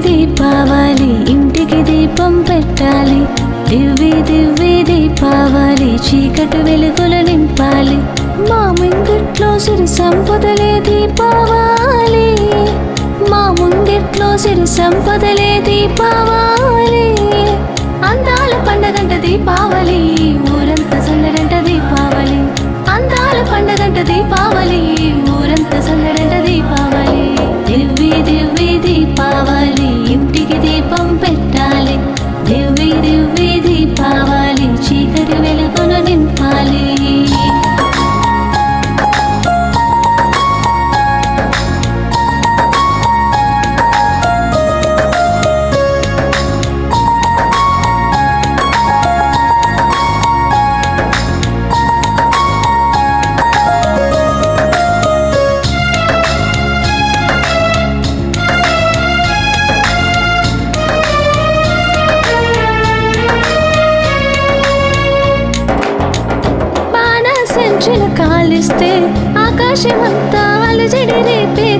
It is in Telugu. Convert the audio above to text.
దీపావళి ఇంటికి దీపం పెట్టాలి. దివ్వి దివ్వి దీపావళి చీకటి వెలుగులు నింపాలి. మా ముంగిట్లో సిరి సంపదలే దీపావళి, మా ముంగిట్లో సిరి సంపదలే దీపావళి. అందాల పండగంట దీపావళి, ఊరంతా సందడంట దీపావళి. అందాల పండగంట దీపావళి, ఊరంతా సందడంట దీపావళి. దివ్వి దివ్వి దీపావళి ఇంటికి దీపం పెట్టాలి. దివ్వి దివ్వి దీపావళి చీకటి వెలుగును నింపాలి. కాలిస్తే ఆకాశమంతా అలజడి రేపే